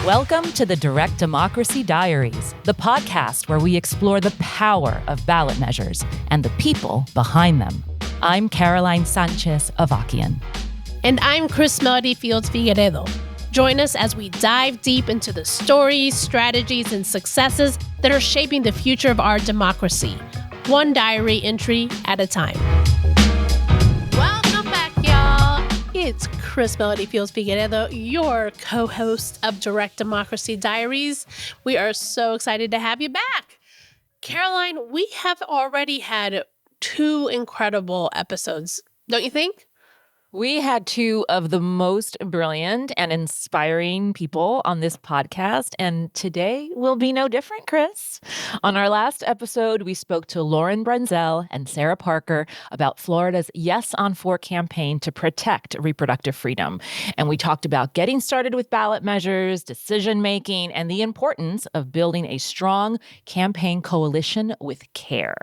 Welcome to the Direct Democracy Diaries, the podcast where we explore the power of ballot measures and the people behind them. I'm Caroline Sánchez-Avakian. And I'm Chris Melody Fields Figueredo. Join us as we dive deep into the stories, strategies, and successes that are shaping the future of our democracy, one diary entry at a time. Welcome back, y'all. It's Chris Melody Fields Figueredo, your co-host of Direct Democracy Diaries. We are so excited to have you back. Caroline, we have already had 2 incredible episodes, don't you think? We had 2 of the most brilliant and inspiring people on this podcast, and today will be no different, Chris. On our last episode, we spoke to Lauren Brenzel and Sarah Parker about Florida's Yes on 4 campaign to protect reproductive freedom. And we talked about getting started with ballot measures, decision-making, and the importance of building a strong campaign coalition with care.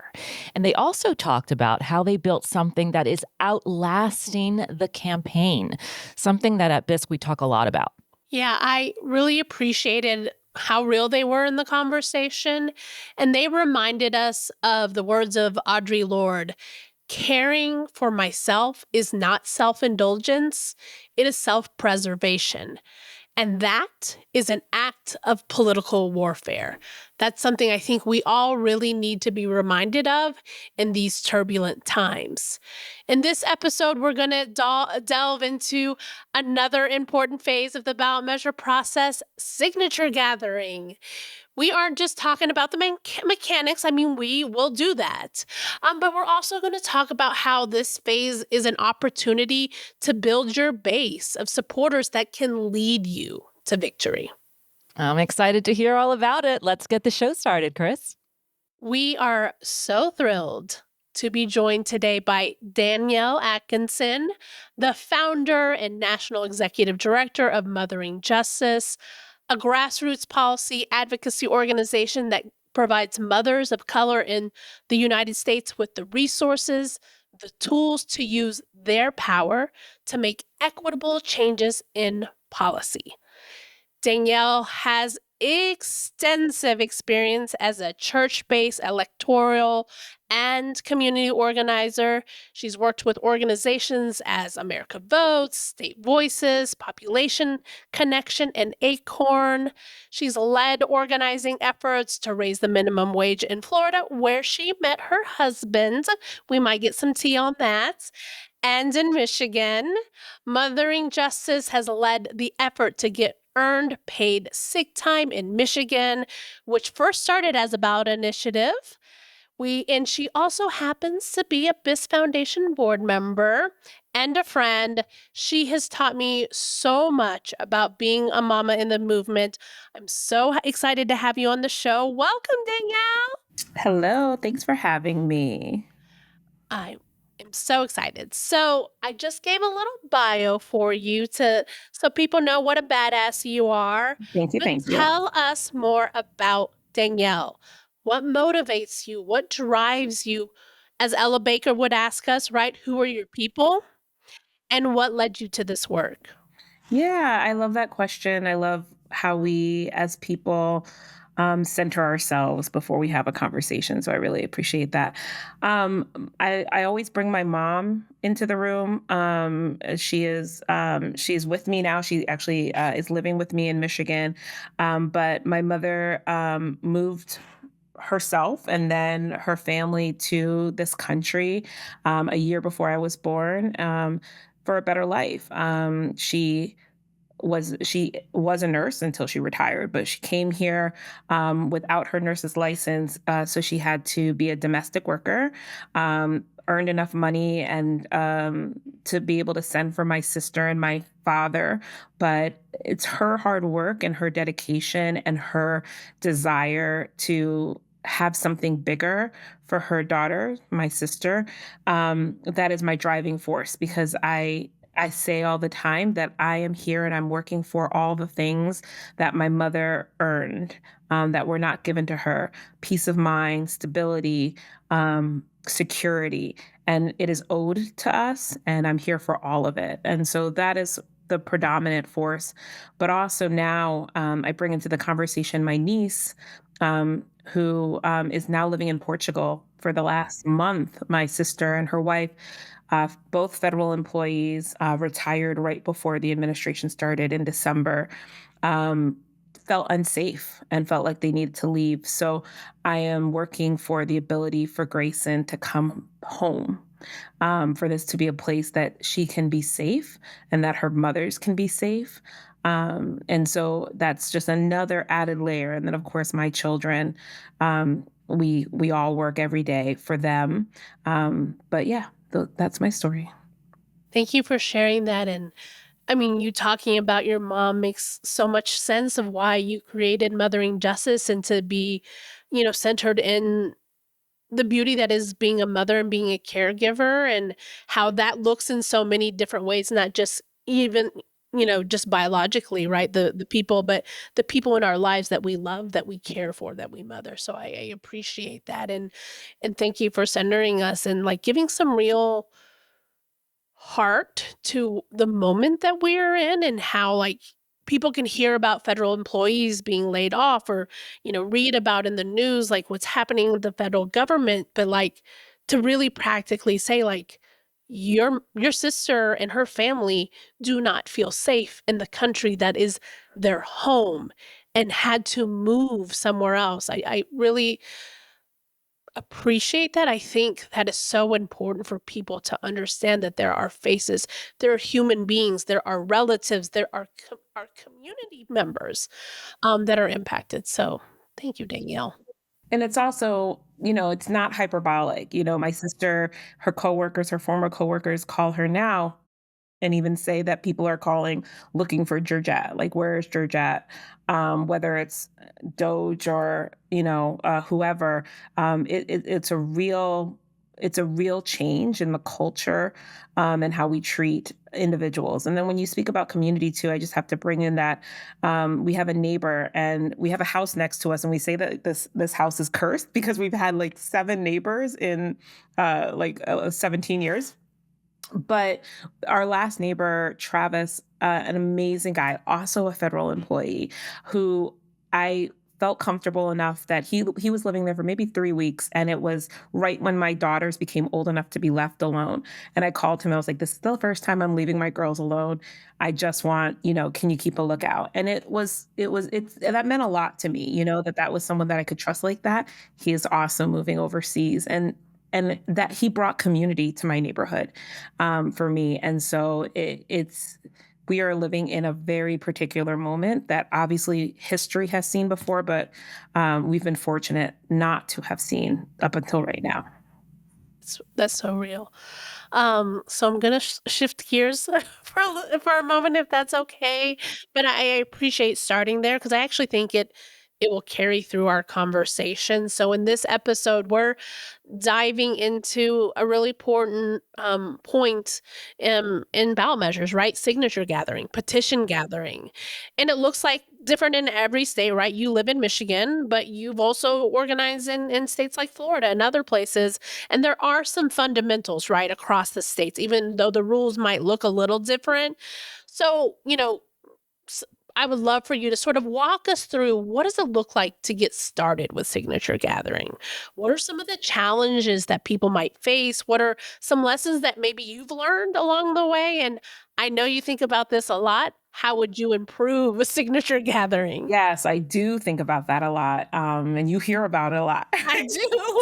And they also talked about how they built something that is outlasting the campaign, something that at BISC we talk a lot about. Yeah, I really appreciated how real they were in the conversation. And they reminded us of the words of Audre Lorde. Caring for myself is not self-indulgence, it is self-preservation. And that is an act of political warfare. That's something I think we all really need to be reminded of in these turbulent times. In this episode, we're going to delve into another important phase of the ballot measure process, signature gathering. We aren't just talking about the mechanics. I mean, we will do that. But we're also going to talk about how this phase is an opportunity to build your base of supporters that can lead you to victory. I'm excited to hear all about it. Let's get the show started, Chris. We are so thrilled to be joined today by Danielle Atkinson, the founder and national executive director of Mothering Justice, a grassroots policy advocacy organization that provides mothers of color in the United States with the resources, the tools to use their power to make equitable changes in policy. Danielle has extensive experience as a church-based electoral and community organizer. She's worked with organizations as America Votes, State Voices, Population Connection, and ACORN. She's led organizing efforts to raise the minimum wage in Florida, where she met her husband. We might get some tea on that. And in Michigan, Mothering Justice has led the effort to get earned paid sick time in Michigan, which first started as a ballot initiative. And she also happens to be a BISC Foundation board member and a friend. She has taught me so much about being a mama in the movement. I'm so excited to have you on the show. Welcome, Danielle. Hello, thanks for having me. I'm so excited. So I just gave a little bio for you so people know what a badass you are. Thank you. Tell us more about Danielle. What motivates you? What drives you? As Ella Baker would ask us, right? Who are your people? And what led you to this work? Yeah, I love that question. I love how we as people center ourselves before we have a conversation. So I really appreciate that. I always bring my mom into the room. She's with me now. She actually is living with me in Michigan. But my mother moved herself and then her family to this country a year before I was born for a better life. She was a nurse until she retired, but she came here without her nurse's license. So she had to be a domestic worker, earned enough money and to be able to send for my sister and my father. But it's her hard work and her dedication and her desire to have something bigger for her daughter, my sister, that is my driving force, because I say all the time that I am here and I'm working for all the things that my mother earned, that were not given to her: peace of mind, stability, security, and it is owed to us, and I'm here for all of it. And so that is the predominant force. But also now I bring into the conversation my niece, who is now living in Portugal for the last month. My sister and her wife, both federal employees, retired right before the administration started in December. Um, Felt unsafe and felt like they needed to leave. So I am working for the ability for Grayson to come home, for this to be a place that she can be safe and that her mothers can be safe. And so that's just another added layer. And then, of course, my children, we all work every day for them. But yeah, that's my story. Thank you for sharing that. And I mean, you talking about your mom makes so much sense of why you created Mothering Justice and to be, centered in the beauty that is being a mother and being a caregiver and how that looks in so many different ways, not just even, just biologically, right? The people, but the people in our lives that we love, that we care for, that we mother. So I appreciate that. And thank you for centering us and like giving some real heart to the moment that we're in and how like people can hear about federal employees being laid off or read about in the news like what's happening with the federal government, but like to really practically say like your sister and her family do not feel safe in the country that is their home and had to move somewhere else. I really appreciate that. I think that is so important for people to understand that there are faces, there are human beings, there are relatives, there are our community members that are impacted. So thank you, Danielle. And it's also, it's not hyperbolic. My sister, her coworkers, her former coworkers call her now and even say that people are calling looking for Georgette. Like, where is Georgette? Whether it's Doge or whoever, it's a real change in the culture, and how we treat individuals. And then when you speak about community too, I just have to bring in that we have a neighbor and we have a house next to us, and we say that this house is cursed because we've had like 7 neighbors in 17 years. But our last neighbor, Travis, an amazing guy, also a federal employee, who I felt comfortable enough that he was living there for maybe 3 weeks, and it was right when my daughters became old enough to be left alone. And I called him. I was like, "This is the first time I'm leaving my girls alone. I just want, can you keep a lookout?" And it's that meant a lot to me, that was someone that I could trust like that. He is also moving overseas, and that he brought community to my neighborhood, for me. And so we are living in a very particular moment that obviously history has seen before, but we've been fortunate not to have seen up until right now. That's so real. So I'm gonna shift gears for a moment, if that's okay. But I appreciate starting there because I actually think it will carry through our conversation. So in this episode, we're diving into a really important point in ballot measures, right? Signature gathering, petition gathering. And it looks like different in every state, right? You live in Michigan, but you've also organized in states like Florida and other places. And there are some fundamentals, right, across the states, even though the rules might look a little different. So, s- I would love for you to sort of walk us through what does it look like to get started with signature gathering? What are some of the challenges that people might face? What are some lessons that maybe you've learned along the way? And I know you think about this a lot. How would you improve a signature gathering? Yes, I do think about that a lot, and you hear about it a lot. I do.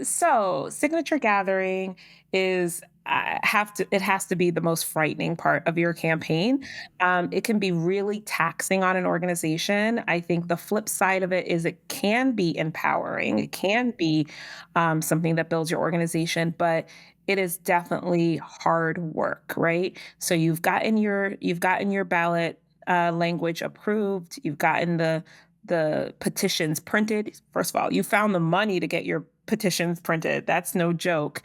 So signature gathering is it has to be the most frightening part of your campaign. It can be really taxing on an organization. I think the flip side of it is it can be empowering. It can be something that builds your organization, but it is definitely hard work, right? So you've gotten your ballot language approved. You've gotten the petitions printed. First of all, you found the money to get your petitions printed. That's no joke.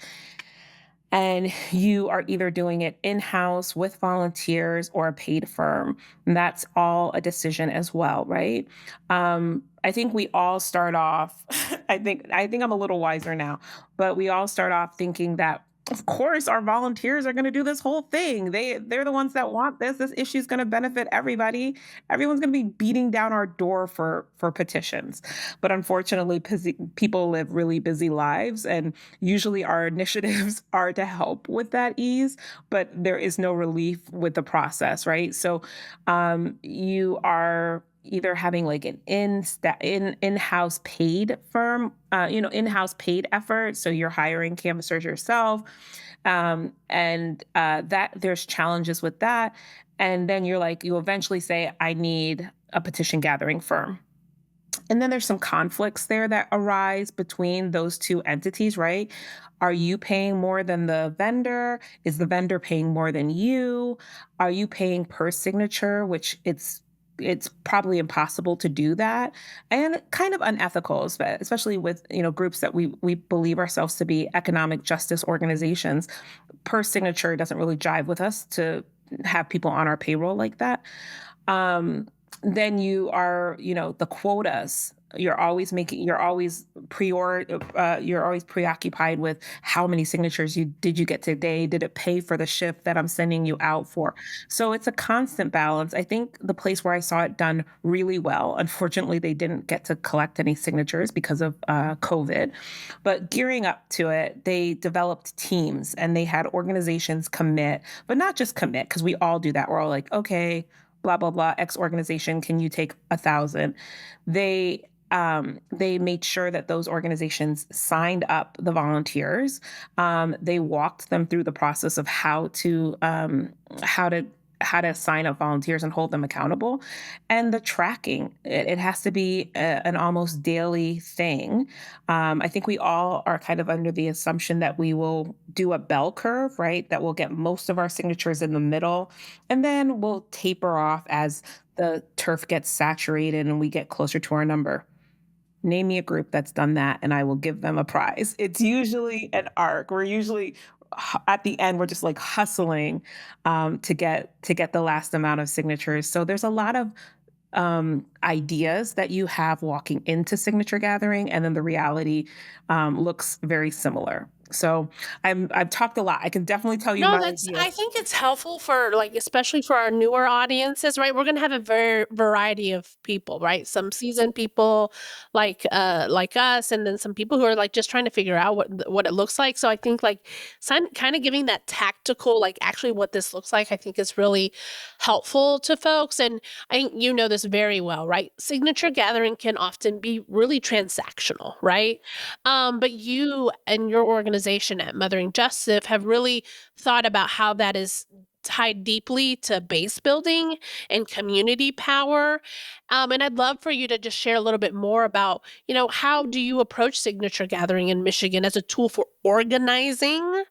And you are either doing it in-house with volunteers or a paid firm. And that's all a decision as well, right? I think we all start off, I think I'm a little wiser now, but we all start off thinking that of course our volunteers are going to do this whole thing. They're the ones that want this. This issue is going to benefit everybody. Everyone's going to be beating down our door for petitions. But unfortunately, people live really busy lives, and usually our initiatives are to help with that ease, but there is no relief with the process, right? So you are either having like an in-house paid firm, in-house paid effort. So you're hiring canvassers yourself, and that there's challenges with that. And then you eventually say, I need a petition gathering firm. And then there's some conflicts there that arise between those two entities, right? Are you paying more than the vendor? Is the vendor paying more than you? Are you paying per signature, which it's probably impossible to do that, and kind of unethical, especially with groups that we believe ourselves to be economic justice organizations. Per signature doesn't really jive with us to have people on our payroll like that. Um, then the quotas. You're always preoccupied with how many signatures did you get today? Did it pay for the shift that I'm sending you out for? So it's a constant balance. I think the place where I saw it done really well, unfortunately, they didn't get to collect any signatures because of COVID. But gearing up to it, they developed teams and they had organizations commit, but not just commit, because we all do that. We're all like, okay, blah, blah, blah, X organization, can you take 1,000? They made sure that those organizations signed up the volunteers. They walked them through the process of how to sign up volunteers and hold them accountable, and the tracking. It has to be an almost daily thing. I think we all are kind of under the assumption that we will do a bell curve, right? That we'll get most of our signatures in the middle, and then we'll taper off as the turf gets saturated and we get closer to our number. Name me a group that's done that, and I will give them a prize. It's usually an arc. We're usually at the end, we're just like hustling to get the last amount of signatures. So there's a lot of ideas that you have walking into signature gathering, and then the reality looks very similar. So I've talked a lot. I can definitely tell you No, my I ideas. think it's helpful for like, especially for our newer audiences, right? We're gonna have a very variety of people, right? Some seasoned people like us, and then some people who are like just trying to figure out what it looks like. So I think like kind of giving that tactical, like actually what this looks like, I think is really helpful to folks. And I think you know this very well, right? Signature gathering can often be really transactional, right? But you and your organization at Mothering Justice have really thought about how that is tied deeply to base building and community power. And I'd love for you to just share a little bit more about, how do you approach signature gathering in Michigan as a tool for organizing?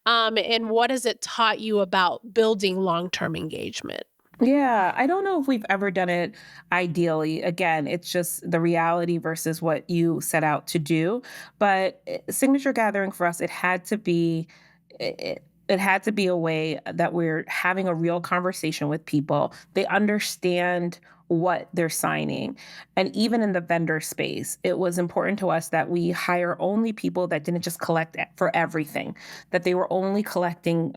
And what has it taught you about building long-term engagement? Yeah, I don't know if we've ever done it ideally. Again, it's just the reality versus what you set out to do. But signature gathering for us, it had to be a way that we're having a real conversation with people. They understand what they're signing. And even in the vendor space, it was important to us that we hire only people that didn't just collect for everything, that they were only collecting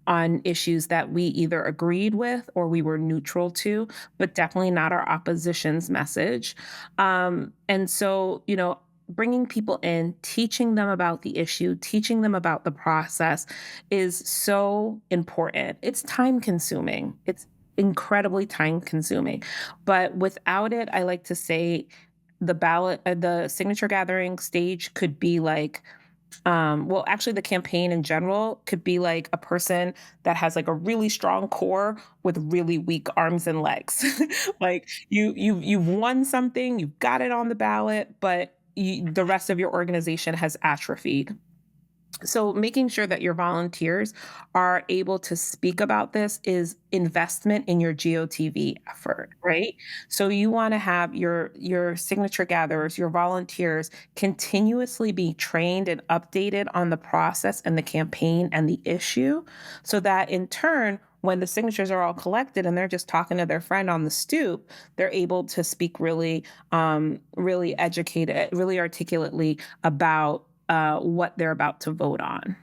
on issues that we either agreed with or we were neutral to, but definitely not our opposition's message. And so, bringing people in, teaching them about the issue, teaching them about the process is so important. It's time consuming. It's incredibly time consuming. But without it, I like to say the signature gathering stage could be like, well, actually, the campaign in general could be like a person that has like a really strong core with really weak arms and legs. Like you've won something, you've got it on the ballot, but the rest of your organization has atrophied. So making sure that your volunteers are able to speak about this is investment in your GOTV effort, right? So you want to have your signature gatherers, your volunteers continuously be trained and updated on the process and the campaign and the issue, so that in turn, when the signatures are all collected and they're just talking to their friend on the stoop, they're able to speak really educated, really articulately about what they're about to vote on.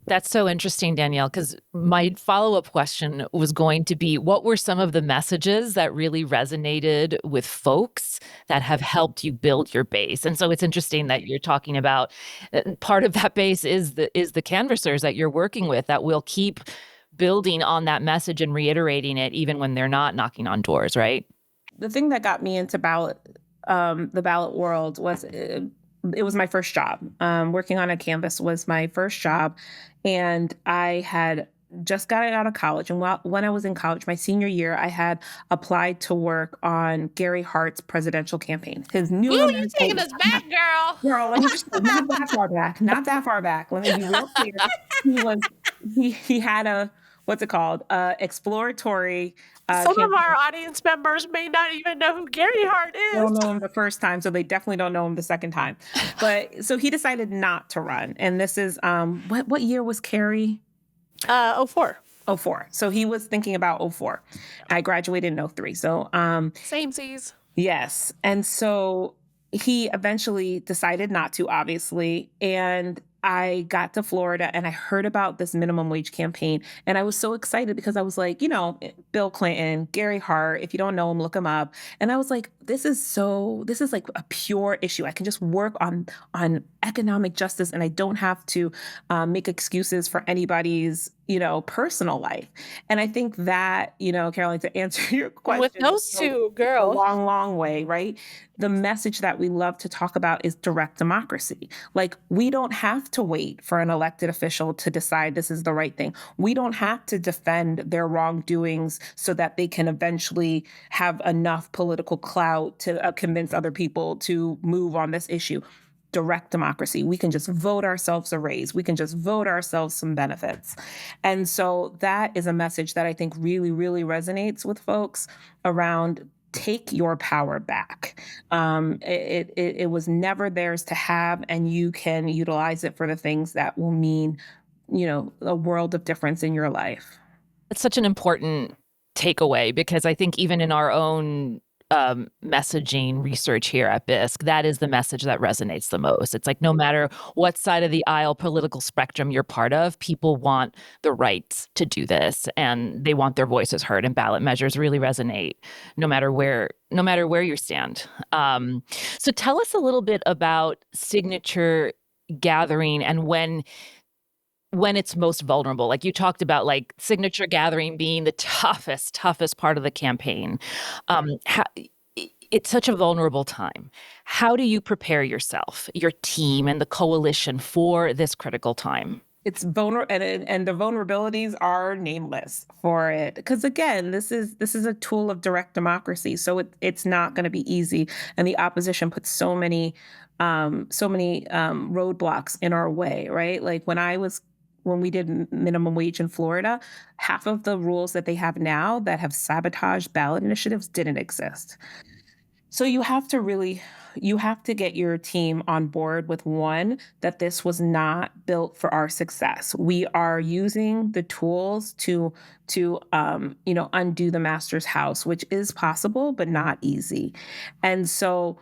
That's so interesting, Danielle, because my follow-up question was going to be, what were some of the messages that really resonated with folks that have helped you build your base? And so it's interesting that you're talking about part of that base is the canvassers that you're working with that will keep building on that message and reiterating it even when they're not knocking on doors, right? The thing that got me into the ballot world was it was my first job. Working on a canvas was my first job, and I had just gotten out of college. And when I was in college, my senior year, I had applied to work on Gary Hart's presidential campaign. His Ooh, new you taking us back, girl. girl, let me just not that far back, not that far back. Let me be real clear. He was he had a what's it called? Some of Campaign. our audience members may not even know who Gary Hart They is. don't know him the first time, so they definitely don't know him the second time. But so he decided not to run. And this is what year was Carrie? 04. '04. So he was thinking about '04. I graduated in '03. So Same seas. yes. And so he eventually decided not to, obviously. And I got to Florida and I heard about this minimum wage campaign. And I was so excited because I was like, Bill Clinton, Gary Hart, if you don't know him, look him up. And I was like, this is like a pure issue. I can just work on economic justice and I don't have to make excuses for anybody's, personal life. And I think that, Caroline, to answer your question, With those two, a girl. long, long way, right? The message that we love to talk about is direct democracy. Like, we don't have to wait for an elected official to decide this is the right thing. We don't have to defend their wrongdoings so that they can eventually have enough political clout to convince other people to move on this issue. Direct democracy. We can just vote ourselves a raise. We can just vote ourselves some benefits. And so that is a message that I think really, really resonates with folks around take your power back. It was never theirs to have, and you can utilize it for the things that will mean, a world of difference in your life. It's such an important takeaway because I think even in our own messaging research here at BISC, that is the message that resonates the most. It's like no matter what side of the aisle political spectrum you're part of, people want the rights to do this and they want their voices heard, and ballot measures really resonate no matter where you stand. So tell us a little bit about signature gathering and when it's most vulnerable. Like you talked about, like signature gathering being the toughest part of the campaign. It's such a vulnerable time. How do you prepare yourself, your team, and the coalition for this critical time? It's vulnerable, and the vulnerabilities are nameless for it. Because again, this is a tool of direct democracy, so it's not going to be easy. And the opposition puts so many roadblocks in our way, right? Like when we did minimum wage in Florida, half of the rules that they have now that have sabotaged ballot initiatives didn't exist. So you have to get your team on board with one, that this was not built for our success. We are using the tools to undo the master's house, which is possible, but not easy. And so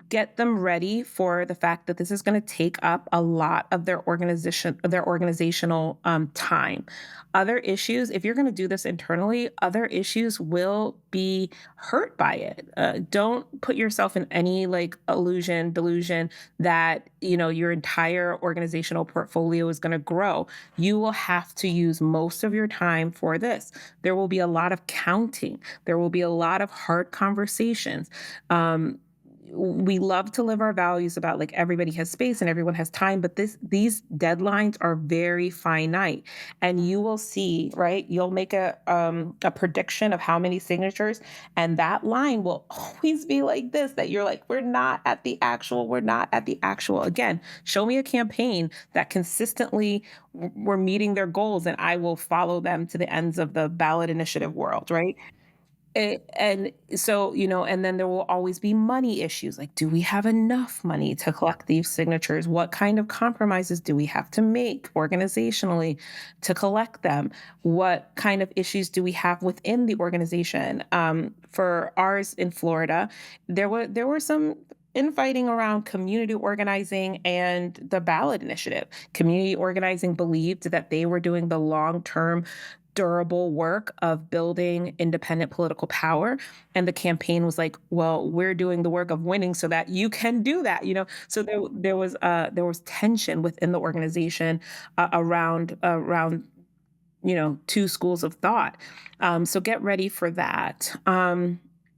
get them ready for the fact that this is going to take up a lot of their organizational time. Other issues, if you're going to do this internally, other issues will be hurt by it. Don't put yourself in any delusion that your entire organizational portfolio is going to grow. You will have to use most of your time for this. There will be a lot of counting. There will be a lot of hard conversations. We love to live our values about like everybody has space and everyone has time, but these deadlines are very finite. And you will see, right? You'll make a prediction of how many signatures, and that line will always be like this, that you're like, we're not at the actual. Again, show me a campaign that consistently we're meeting their goals, and I will follow them to the ends of the ballot initiative world, right? And so, and then there will always be money issues. Like, do we have enough money to collect these signatures? What kind of compromises do we have to make organizationally to collect them? What kind of issues do we have within the organization? For ours in Florida, there were some infighting around community organizing and the ballot initiative. Community organizing believed that they were doing the long-term durable work of building independent political power, and the campaign was like, well, we're doing the work of winning so that you can do that, so there was tension within the organization around two schools of thought. So get ready for that.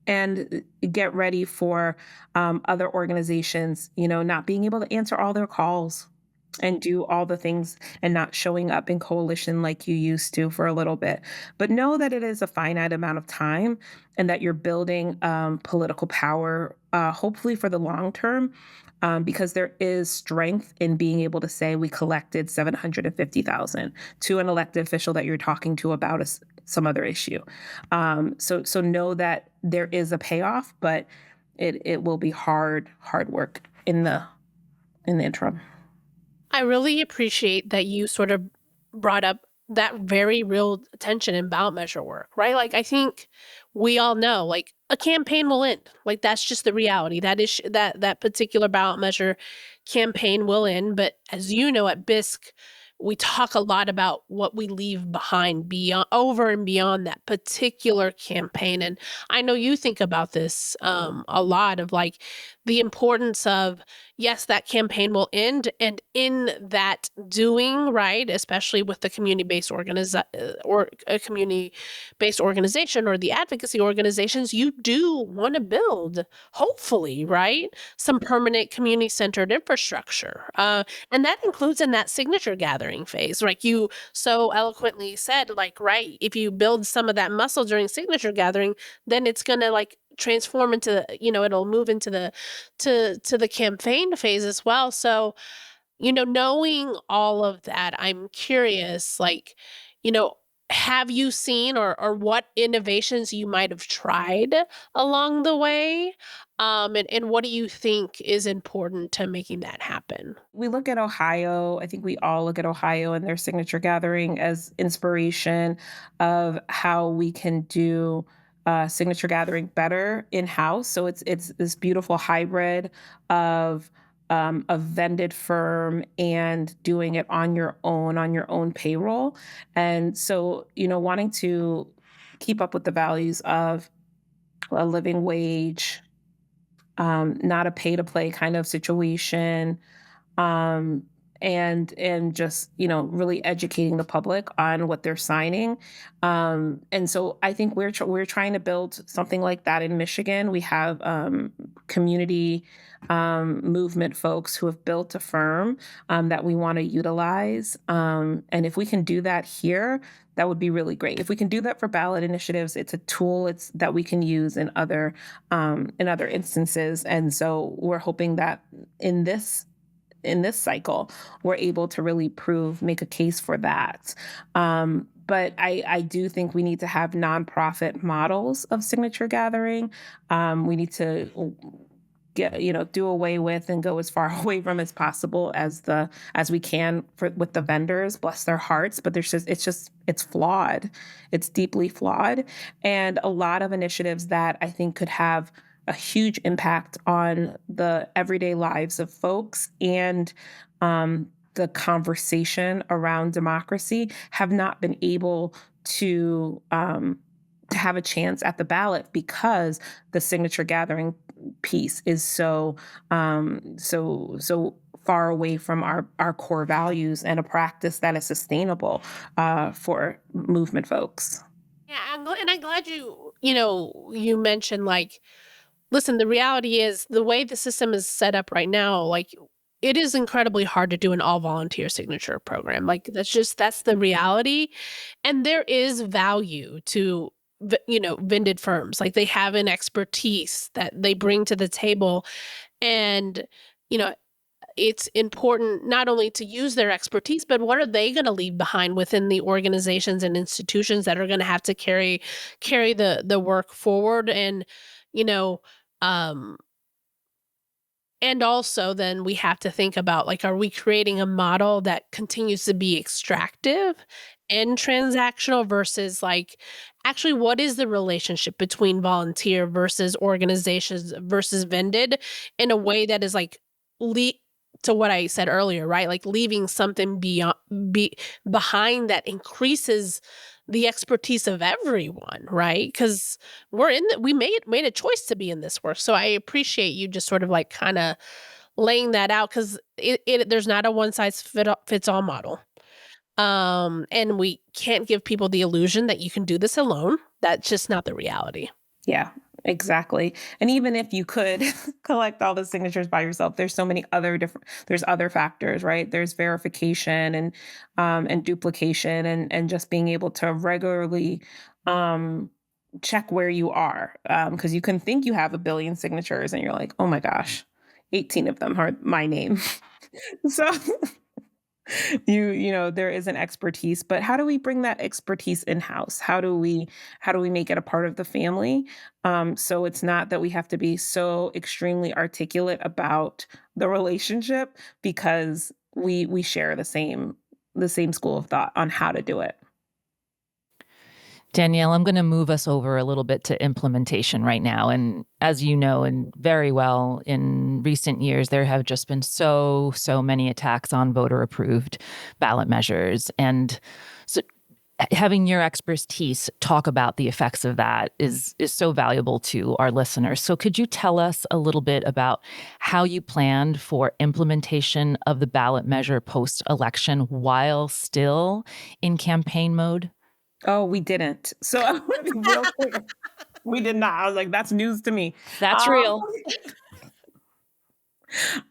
And get ready for other organizations, not being able to answer all their calls and do all the things and not showing up in coalition like you used to for a little bit. But know that it is a finite amount of time and that you're building political power, hopefully for the long term, because there is strength in being able to say we collected 750,000 to an elected official that you're talking to about some other issue. So know that there is a payoff, but it will be hard work in the interim. I really appreciate that you sort of brought up that very real tension in ballot measure work, right? Like, I think we all know, like, a campaign will end. Like, that's just the reality. That is that particular ballot measure campaign will end. But as you know, at BISC, we talk a lot about what we leave behind beyond, over and beyond that particular campaign. And I know you think about this a lot, of like the importance of, yes, that campaign will end, and in that doing, right, especially with the community-based organization or the advocacy organizations, you do want to build, hopefully, right, some permanent community-centered infrastructure. And that includes in that signature gathering phase, like you so eloquently said, like, right, if you build some of that muscle during signature gathering, then it's going to like transform into, it'll move into the to the campaign phase as well. So, knowing all of that, I'm curious, like, you know, have you seen, or what innovations you might have tried along the way? And what do you think is important to making that happen? We look at Ohio, I think we all look at Ohio and their signature gathering as inspiration of how we can do signature gathering better in-house. So it's this beautiful hybrid of a vended firm and doing it on your own payroll. And so, wanting to keep up with the values of a living wage, not a pay to play kind of situation, um, and just really educating the public on what they're signing. And so I think we're trying to build something like that in Michigan. We have community movement folks who have built a firm that we want to utilize. And if we can do that here, that would be really great. If we can do that for ballot initiatives, it's a tool that we can use in other instances. And so we're hoping that in this cycle, we're able to really make a case for that. But I do think we need to have nonprofit models of signature gathering. We need to do away with and go as far away from as possible as we can with the vendors, bless their hearts. But it's flawed. It's deeply flawed. And a lot of initiatives that I think could have a huge impact on the everyday lives of folks and the conversation around democracy have not been able to have a chance at the ballot because the signature gathering piece is so far away from our core values and a practice that is sustainable for movement folks. Yeah, I'm glad you mentioned, like, listen, the reality is the way the system is set up right now, like, it is incredibly hard to do an all volunteer signature program. Like, that's the reality. And there is value to, vended firms. Like, they have an expertise that they bring to the table. And, you know, it's important not only to use their expertise, but what are they going to leave behind within the organizations and institutions that are going to have to carry the work forward. And, you know, um, And also then we have to think about, like, are we creating a model that continues to be extractive and transactional versus, like, actually, what is the relationship between volunteer versus organizations versus vended in a way that is, like, le to what I said earlier, right? Like, leaving something beyond be behind that increases the expertise of everyone, right? Because we made a choice to be in this work. So I appreciate you just sort of like kind of laying that out because there's not a one size fits all model. And we can't give people the illusion that you can do this alone. That's just not the reality. Yeah, exactly. And even if you could collect all the signatures by yourself, there's so many other there's other factors, right? There's verification and duplication and just being able to regularly um check where you are. Because you can think you have a billion signatures and you're like, oh my gosh, 18 of them are my name. So there is an expertise, but how do we bring that expertise in-house? How do we make it a part of the family? So it's not that we have to be so extremely articulate about the relationship because we share the same school of thought on how to do it. Danielle, I'm going to move us over a little bit to implementation right now. And as you know, and very well, in recent years, there have just been so many attacks on voter approved ballot measures. And so having your expertise talk about the effects of that is so valuable to our listeners. So could you tell us a little bit about how you planned for implementation of the ballot measure post-election while still in campaign mode? Oh, we didn't. So I want to be real clear. We did not. I was like, that's news to me. That's Um, real.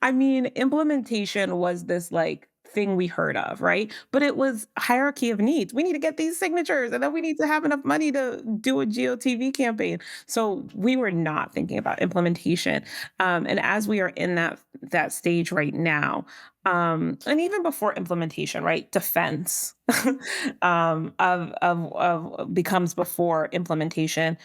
I mean, implementation was this like thing we heard of, right? But it was hierarchy of needs. We need to get these signatures and then we need to have enough money to do a GOTV campaign. So we were not thinking about implementation. And as we are in that stage right now, and even before implementation, right? Defense of becomes before implementation.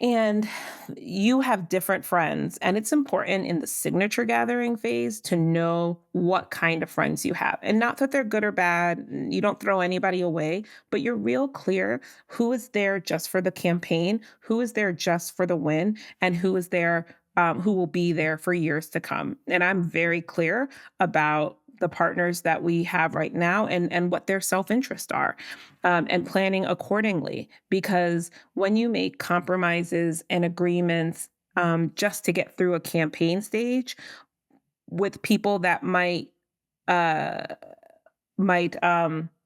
And you have different friends, and it's important in the signature gathering phase to know what kind of friends you have. And not that they're good or bad, you don't throw anybody away, but you're real clear who is there just for the campaign, who is there just for the win, and who is there, who will be there for years to come. And I'm very clear about the partners that we have right now and what their self-interest are, and planning accordingly. Because when you make compromises and agreements just to get through a campaign stage with people that uh, might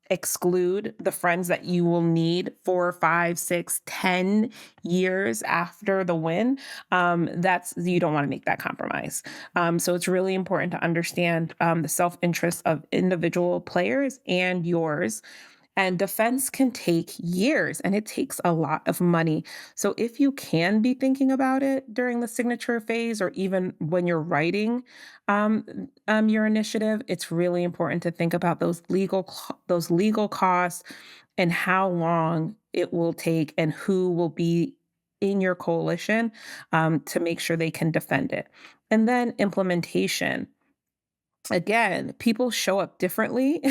exclude the friends that you will need 4, 5, 6, 10 years after the win, that's you don't want to make that compromise. So it's really important to understand the self-interest of individual players and yours, and defense can take years and it takes a lot of money. So if you can be thinking about it during the signature phase or even when you're writing your initiative, it's really important to think about those legal costs and how long it will take and who will be in your coalition to make sure they can defend it. And then implementation. Again, people show up differently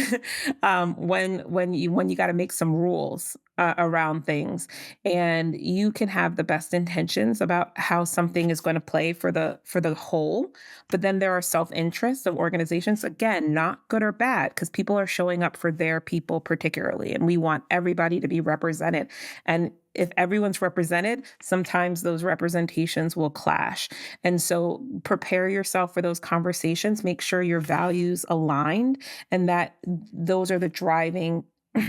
when you got to make some rules around things, and you can have the best intentions about how something is going to play for the whole, but then there are self interests of organizations. Again, not good or bad, because people are showing up for their people particularly, and we want everybody to be represented. And if everyone's represented, sometimes those representations will clash. And so prepare yourself for those conversations. Make sure your values aligned and that those are the driving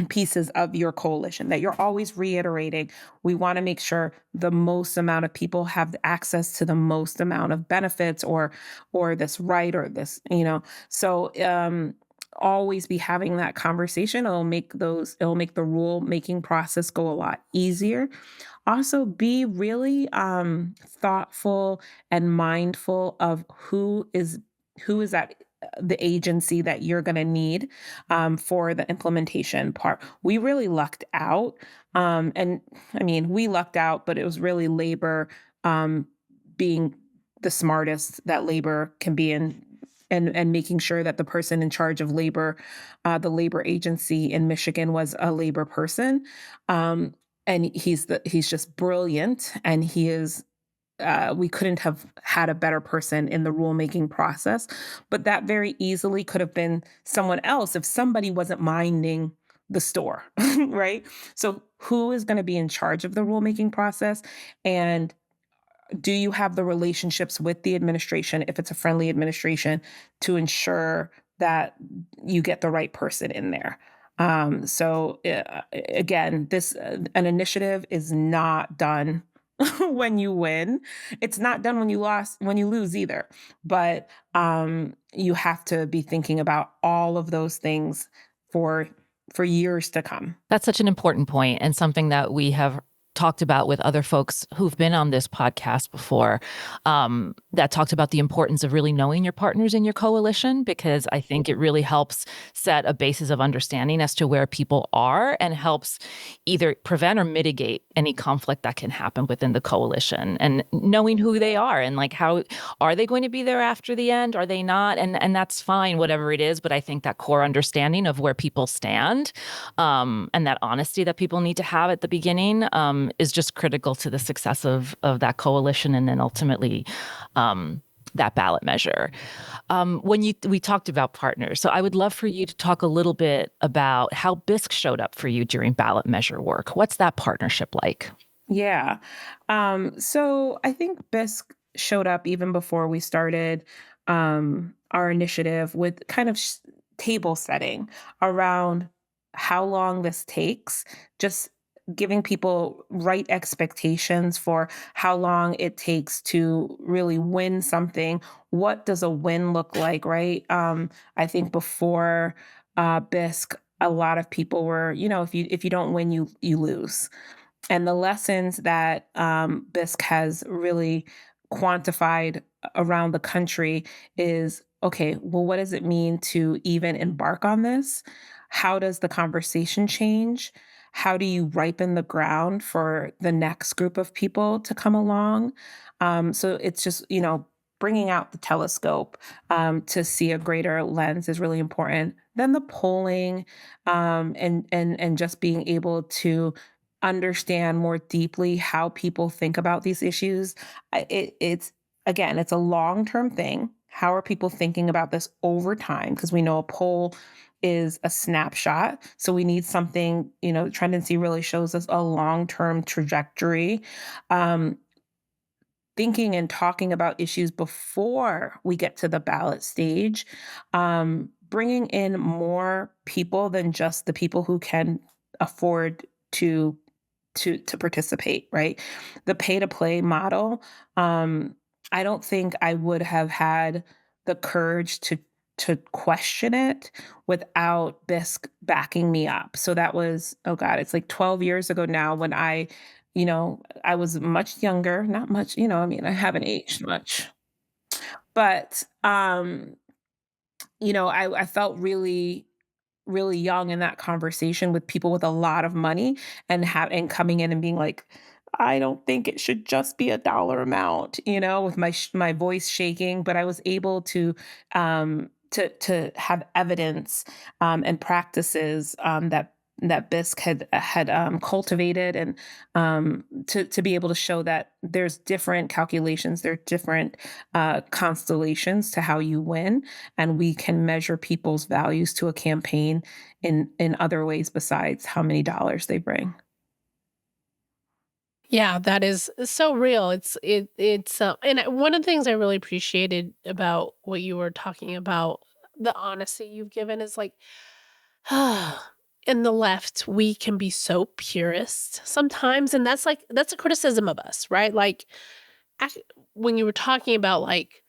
pieces of your coalition that you're always reiterating. We want to make sure the most amount of people have access to the most amount of benefits or this right or this, So always be having that conversation. It'll make the rule making process go a lot easier. Also, be really thoughtful and mindful of who is at the agency that you're going to need for the implementation part. We really lucked out, and I mean, we lucked out, but it was really labor um, being the smartest that labor can be in, and making sure that the person in charge of labor, the labor agency in Michigan, was a labor person. Um, and he's just brilliant, and he is we couldn't have had a better person in the rulemaking process. But that very easily could have been someone else if somebody wasn't minding the store, right? So, who is going to be in charge of the rulemaking process? And do you have the relationships with the administration, if it's a friendly administration, to ensure that you get the right person in there? Again, this an initiative is not done when you win. It's not done when you lose either. But you have to be thinking about all of those things for years to come. That's such an important point, and something that we have talked about with other folks who've been on this podcast before, that talked about the importance of really knowing your partners in your coalition, because I think it really helps set a basis of understanding as to where people are, and helps either prevent or mitigate any conflict that can happen within the coalition, and knowing who they are and like, how are they going to be there after the end? Are they not? And that's fine, whatever it is. But I think that core understanding of where people stand, and that honesty that people need to have at the beginning, is just critical to the success of that coalition, and then ultimately that ballot measure. We talked about partners, so I would love for you to talk a little bit about how BISC showed up for you during ballot measure work. What's that partnership like? Yeah. So I think BISC showed up even before we started our initiative, with kind of table setting around how long this takes, just giving people right expectations for how long it takes to really win something. What does a win look like, right? I think before BISC, a lot of people were, if you don't win, you lose. And the lessons that BISC has really quantified around the country is, okay, well, what does it mean to even embark on this? How does the conversation change? How do you ripen the ground for the next group of people to come along? So it's just, bringing out the telescope to see a greater lens is really important. Then the polling, and just being able to understand more deeply how people think about these issues. It's, again, it's a long-term thing. How are people thinking about this over time? Because we know a poll is a snapshot. So we need something, tendency really shows us a long-term trajectory. Um, Thinking and talking about issues before we get to the ballot stage, bringing in more people than just the people who can afford to participate, right? The pay to play model, I don't think I would have had the courage to question it without BISC backing me up. So that was, oh God, it's like 12 years ago now, when I was much younger, not much, I mean, I haven't aged much. But I felt really, really young in that conversation with people with a lot of money, and coming in and being like, I don't think it should just be a dollar amount, with my voice shaking. But I was able to have evidence and practices that BISC had cultivated, and to be able to show that there's different calculations, there are different constellations to how you win, and we can measure people's values to a campaign in other ways besides how many dollars they bring. Yeah, that is so real. And one of the things I really appreciated about what you were talking about, the honesty you've given, is like, in the left, we can be so purist sometimes, and that's a criticism of us, right? Like, ac when you were talking about, like,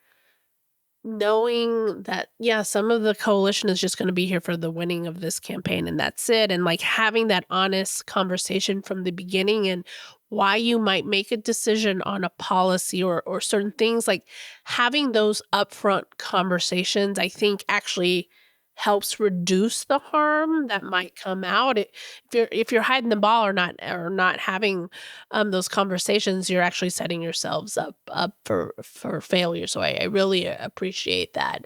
knowing that, yeah, some of the coalition is just gonna be here for the winning of this campaign, and that's it, and, like, having that honest conversation from the beginning, and why you might make a decision on a policy or certain things, like, having those upfront conversations, I think, actually helps reduce the harm that might come out. If you're hiding the ball or not having those conversations, you're actually setting yourselves up for failure. So I really appreciate that.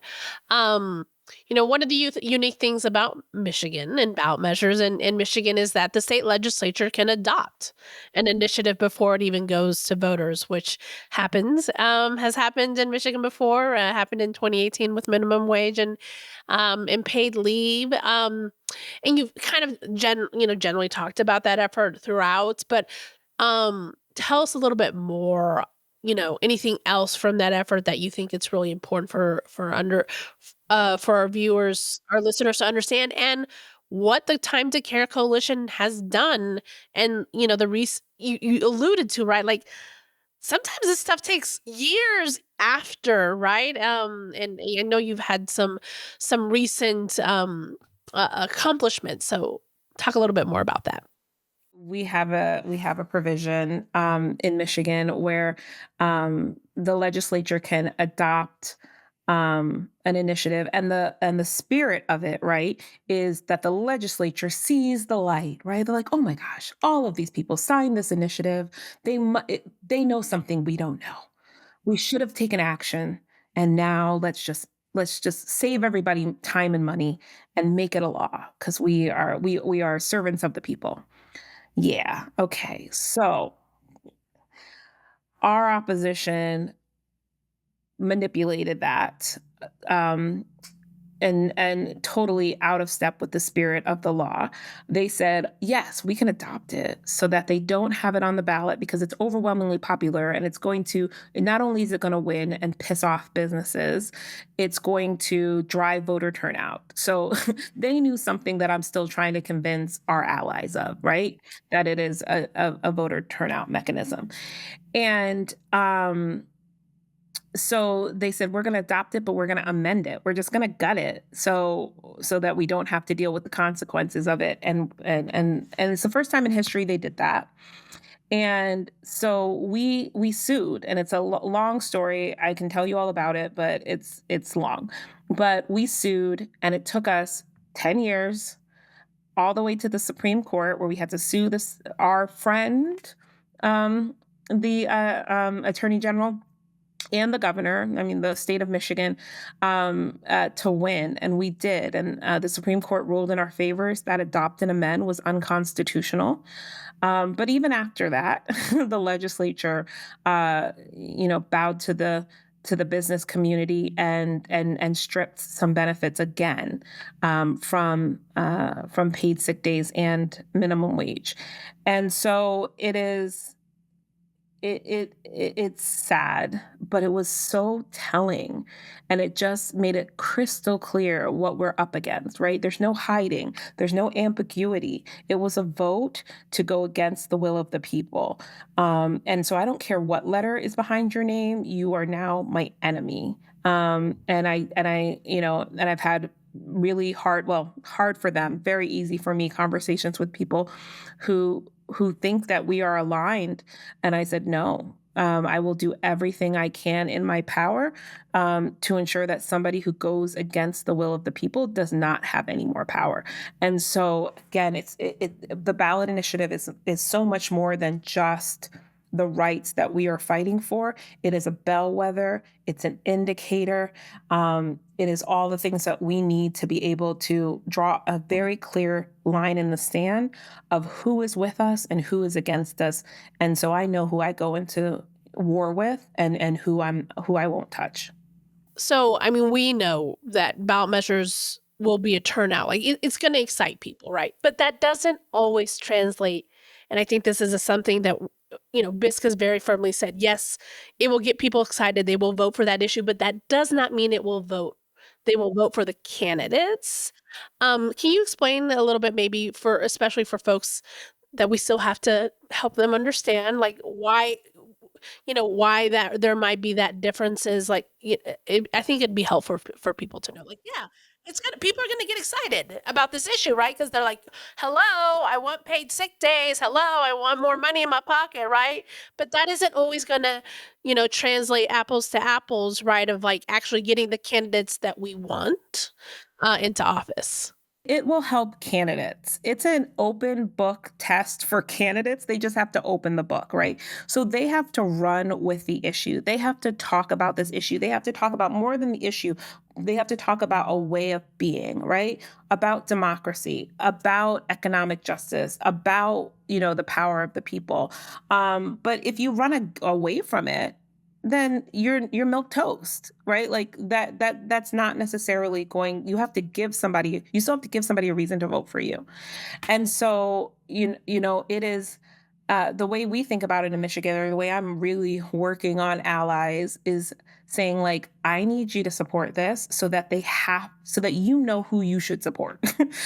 Um, one of the unique things about Michigan and ballot measures in Michigan is that the state legislature can adopt an initiative before it even goes to voters, which has happened in Michigan before. Happened in 2018 with minimum wage and paid leave. And you've kind of generally talked about that effort throughout, but tell us a little bit more. Anything else from that effort that you think it's really important for our viewers, our listeners to understand, and what the Time to Care Coalition has done, and you alluded to, right? Like sometimes this stuff takes years after, right? And I know you've had some recent accomplishments, so talk a little bit more about that. We have a provision in Michigan where the legislature can adopt an initiative, and the spirit of it, right, is that the legislature sees the light, right? They're like, oh my gosh, all of these people signed this initiative. They know something we don't know. We should have taken action, and now let's just save everybody time and money and make it a law because we are servants of the people. Yeah. Okay. So our opposition manipulated that, um, and totally out of step with the spirit of the law. They said, yes, we can adopt it so that they don't have it on the ballot because it's overwhelmingly popular, and not only is it going to win and piss off businesses, it's going to drive voter turnout. So they knew something that I'm still trying to convince our allies of, right? That it is a voter turnout mechanism. And so they said, we're going to adopt it, but we're going to amend it. We're just going to gut it so that we don't have to deal with the consequences of it. And it's the first time in history they did that. And so we sued, and it's a long story. I can tell you all about it, but it's long. But we sued, and it took us 10 years all the way to the Supreme Court, where we had to sue our friend, um, the Attorney General, and the governor, I mean, the state of Michigan, to win. And we did. And the Supreme Court ruled in our favors that adopt and amend was unconstitutional. But even after that, the legislature, bowed to the business community and stripped some benefits again, from paid sick days and minimum wage. And so it's sad, but it was so telling, and it just made it crystal clear what we're up against, right? There's no hiding, there's no ambiguity. It was a vote to go against the will of the people. And so I don't care what letter is behind your name, you are now my enemy. And I've had really hard for them, very easy for me, conversations with people who think that we are aligned. And I said, no, I will do everything I can in my power, to ensure that somebody who goes against the will of the people does not have any more power. And so again, the ballot initiative is so much more than just the rights that we are fighting for. It is a bellwether. It's an indicator. It is all the things that we need to be able to draw a very clear line in the sand of who is with us and who is against us. And so I know who I go into war with, and who I won't touch. So, I mean, we know that ballot measures will be a turnout. Like it's going to excite people, right? But that doesn't always translate. And I think this is something that BISC has very firmly said. Yes, it will get people excited. They will vote for that issue, but that does not mean it will vote. They will vote for the candidates. Can you explain a little bit, maybe especially for folks that we still have to help them understand, like why that there might be that difference is like, I think it'd be helpful for people to know, like, yeah, people are gonna get excited about this issue, right? Because they're like, hello, I want paid sick days. Hello, I want more money in my pocket, right? But that isn't always gonna, translate apples to apples, right? Of like actually getting the candidates that we want. into office? It will help candidates. It's an open book test for candidates. They just have to open the book, right? So they have to run with the issue. They have to talk about this issue. They have to talk about more than the issue. They have to talk about a way of being, right? About democracy, about economic justice, about, the power of the people. But if you run away from it, then you're milk toast, right? Like that's not necessarily going. You still have to give somebody a reason to vote for you. And so it is the way we think about it in Michigan, or the way I'm really working on allies, is saying, like, I need you to support this so that so that who you should support,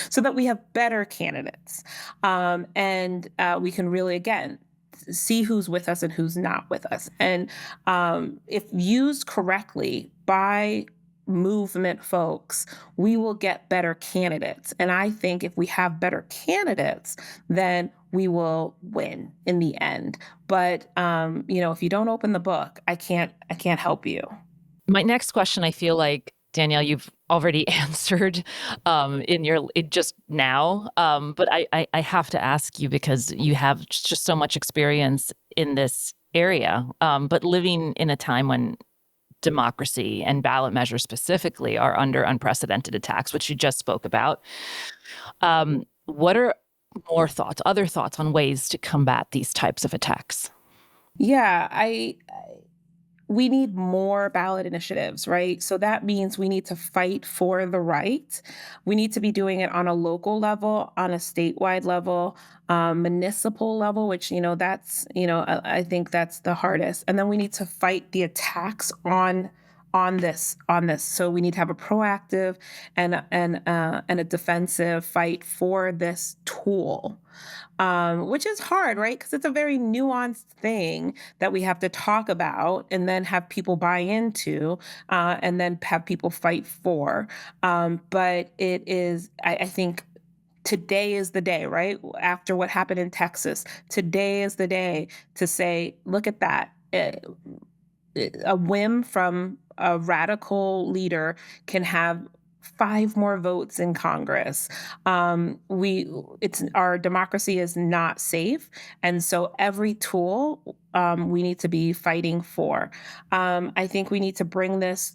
so that we have better candidates, and we can really, again, see who's with us and who's not with us. And if used correctly by movement folks, we will get better candidates. And I think if we have better candidates, then we will win in the end. But if you don't open the book, I can't help you. My next question, I feel like, Danielle, you've already answered just now. But I have to ask you, because you have just so much experience in this area, but living in a time when democracy and ballot measures specifically are under unprecedented attacks, which you just spoke about. What are other thoughts on ways to combat these types of attacks? Yeah, we need more ballot initiatives, right? So that means we need to fight for the right. We need to be doing it on a local level, on a statewide level, municipal level, which, I think that's the hardest. And then we need to fight the attacks on this. So we need to have a proactive and a defensive fight for this tool. Which is hard, right? Because it's a very nuanced thing that we have to talk about and then have people buy into, and then have people fight for. But it is, I think, today is the day, right? After what happened in Texas, today is the day to say, look at that. A whim from a radical leader can have 5 more votes in Congress. Our democracy is not safe, and so every tool we need to be fighting for. I think we need to bring this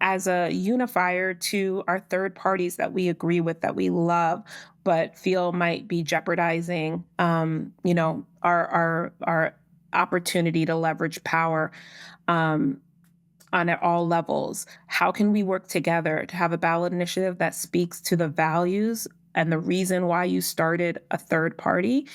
as a unifier to our third parties that we agree with, that we love, but feel might be jeopardizing, our opportunity to leverage power. On at all levels. How can we work together to have a ballot initiative that speaks to the values and the reason why you started a third party?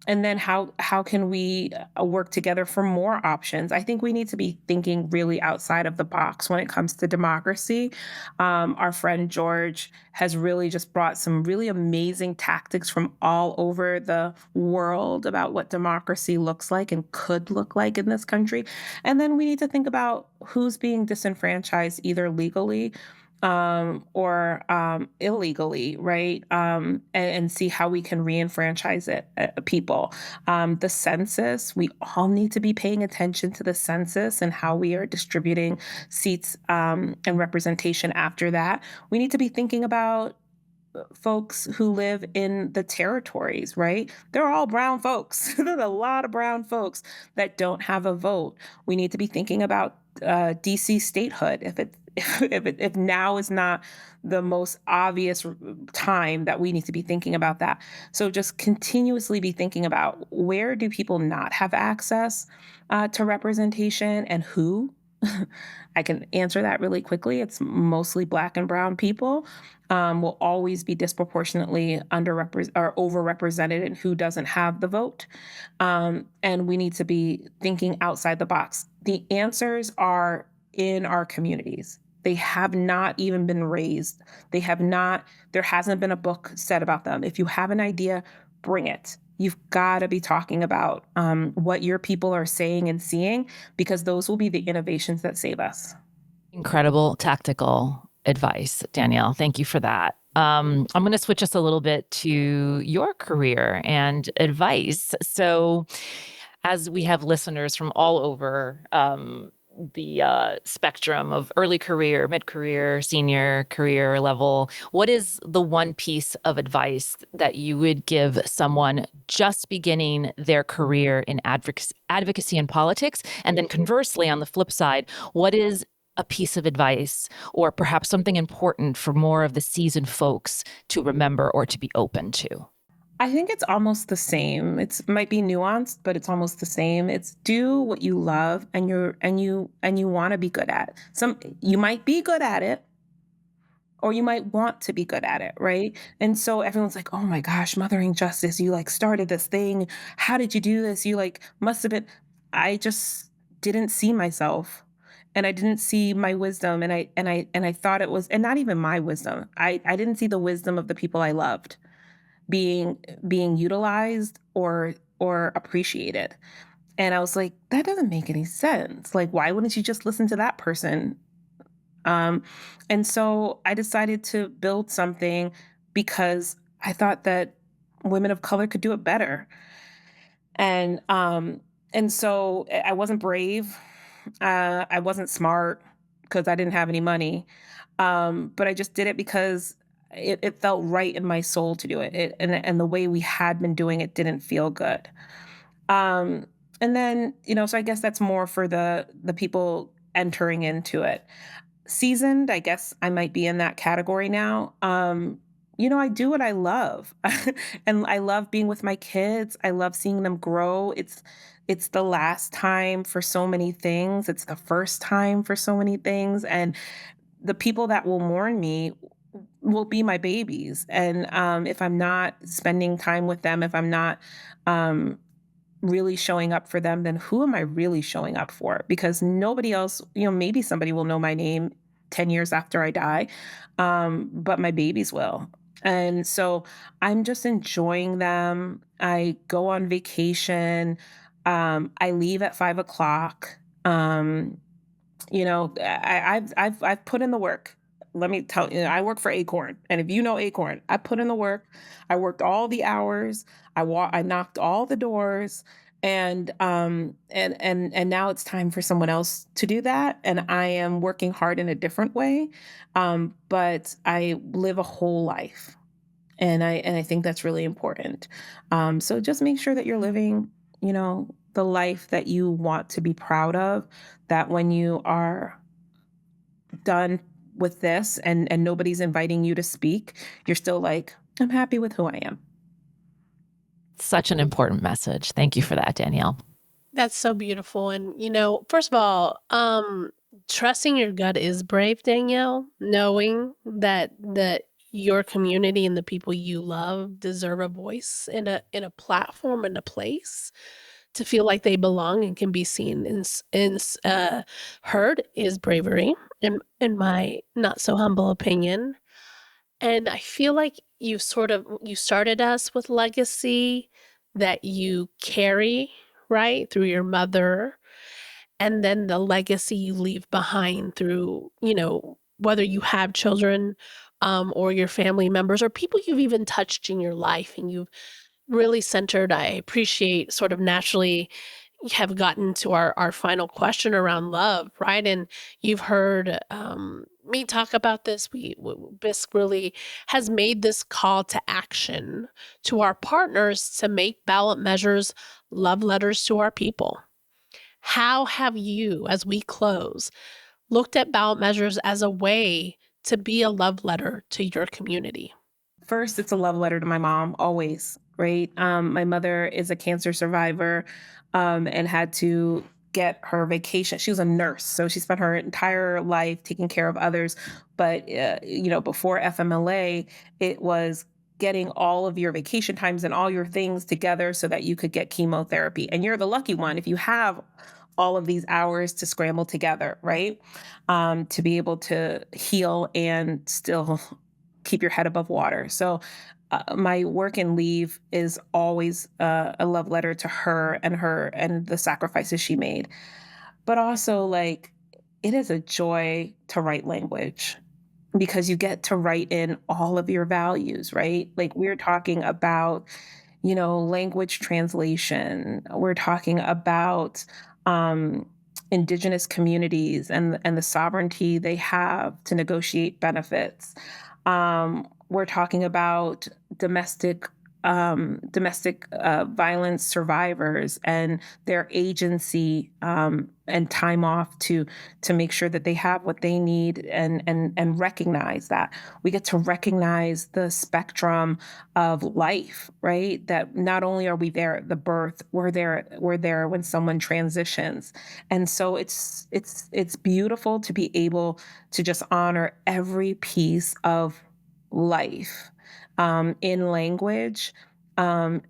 And then how can we work together for more options? I think we need to be thinking really outside of the box when it comes to democracy. Our friend George has really just brought some really amazing tactics from all over the world about what democracy looks like and could look like in this country. And then we need to think about who's being disenfranchised, either legally or illegally, right? And see how we can re-enfranchise people. The census, we all need to be paying attention to the census and how we are distributing seats and representation after that. We need to be thinking about folks who live in the territories, right? They're all brown folks. There's a lot of brown folks that don't have a vote. We need to be thinking about DC statehood. If now is not the most obvious time that we need to be thinking about that. So just continuously be thinking about, where do people not have access to representation, and who? I can answer that really quickly. It's mostly Black and brown people. Will always be disproportionately underrepresented or overrepresented in who doesn't have the vote. And we need to be thinking outside the box. The answers are in our communities. They have not even been raised. There hasn't been a book said about them. If you have an idea, bring it. You've got to be talking about what your people are saying and seeing, because those will be the innovations that save us. Incredible tactical advice, Danielle. Thank you for that. I'm going to switch us a little bit to your career and advice. So, as we have listeners from all over spectrum of early career, mid-career, senior career level, what is the one piece of advice that you would give someone just beginning their career in advocacy and politics? And then conversely, on the flip side, what is a piece of advice or perhaps something important for more of the seasoned folks to remember or to be open to? I think it's almost the same. It might be nuanced, but it's almost the same. It's do what you love and you want to be good at. You might be good at it or you might want to be good at it, right? And so everyone's like, "Oh my gosh, Mothering Justice, you like started this thing. How did you do this? You like must have been." I just didn't see myself and I didn't see my wisdom and I thought it was, and not even my wisdom. I didn't see the wisdom of the people I loved being being utilized or appreciated. And I was like, that doesn't make any sense. Like, why wouldn't you just listen to that person? Um, and so I decided to build something because I thought that women of color could do it better. And so I wasn't brave. I wasn't smart because I didn't have any money. But I just did it because it felt right in my soul to do it. And the way we had been doing it didn't feel good. Um, and then, so I guess that's more for the people entering into it. Seasoned, I guess I might be in that category now. I do what I love. And I love being with my kids. I love seeing them grow. It's the last time for so many things. It's the first time for so many things. And the people that will mourn me will be my babies. And if I'm not spending time with them, if I'm not um, really showing up for them, then who am I really showing up for? Because nobody else, maybe somebody will know my name 10 years after I die, but my babies will. And so I'm just enjoying them. I go on vacation. I leave at 5 o'clock. I've put in the work. Let me tell you, I work for Acorn, and if you know Acorn, I put in the work. I worked all the hours. I knocked all the doors, and now it's time for someone else to do that. And I am working hard in a different way, but I live a whole life, and I think that's really important. So just make sure that you're living, the life that you want to be proud of. That when you are done with this and nobody's inviting you to speak, you're still like, I'm happy with who I am. Such an important message. Thank you for that, Danielle. That's so beautiful. And, first of all, trusting your gut is brave, Danielle, knowing that your community and the people you love deserve a voice in a platform and a place to feel like they belong and can be seen and heard is bravery, in my not so humble opinion. And I feel like you started us with legacy that you carry, right, through your mother, and then the legacy you leave behind through, whether you have children, or your family members or people you've even touched in your life and you've really centered. I appreciate sort of naturally have gotten to our final question around love, right? And you've heard me talk about this. BISC really has made this call to action to our partners to make ballot measures love letters to our people. How have you, as we close, looked at ballot measures as a way to be a love letter to your community? First, it's a love letter to my mom, always, right? My mother is a cancer survivor and had to get her vacation. She was a nurse, so she spent her entire life taking care of others. But, before FMLA, it was getting all of your vacation times and all your things together so that you could get chemotherapy. And you're the lucky one if you have all of these hours to scramble together, right? To be able to heal and still keep your head above water. So my work and leave is always a love letter to her and the sacrifices she made. But also, like, it is a joy to write language because you get to write in all of your values, right? Like, we're talking about, language translation. We're talking about, Indigenous communities and the sovereignty they have to negotiate benefits. We're talking about domestic violence survivors and their agency, and time off to make sure that they have what they need, and recognize that we get to recognize the spectrum of life, right? That not only are we there at the birth, we're there when someone transitions. And so it's beautiful to be able to just honor every piece of life, in language, and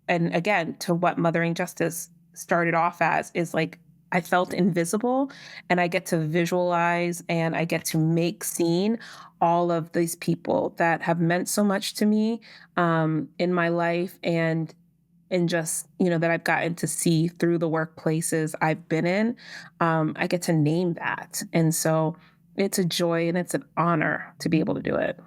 again, to what Mothering Justice started off as, is like, I felt invisible, and I get to visualize and I get to make seen all of these people that have meant so much to me, in my life, and just, that I've gotten to see through the workplaces I've been in. I get to name that. And so it's a joy and it's an honor to be able to do it.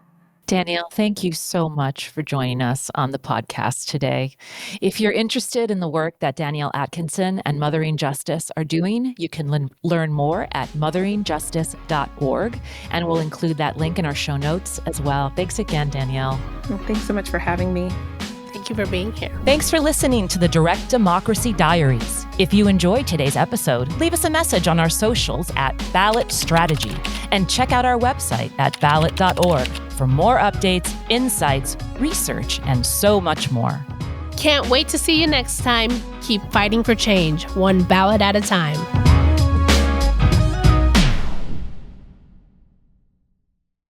Danielle, thank you so much for joining us on the podcast today. If you're interested in the work that Danielle Atkinson and Mothering Justice are doing, you can learn more at motheringjustice.org, and we'll include that link in our show notes as well. Thanks again, Danielle. Well, thanks so much for having me. Thank you for being here. Thanks for listening to the Direct Democracy Diaries. If you enjoyed today's episode, leave us a message on our socials at Ballot Strategy, and check out our website at ballot.org for more updates, insights, research, and so much more. Can't wait to see you next time. Keep fighting for change, one ballot at a time.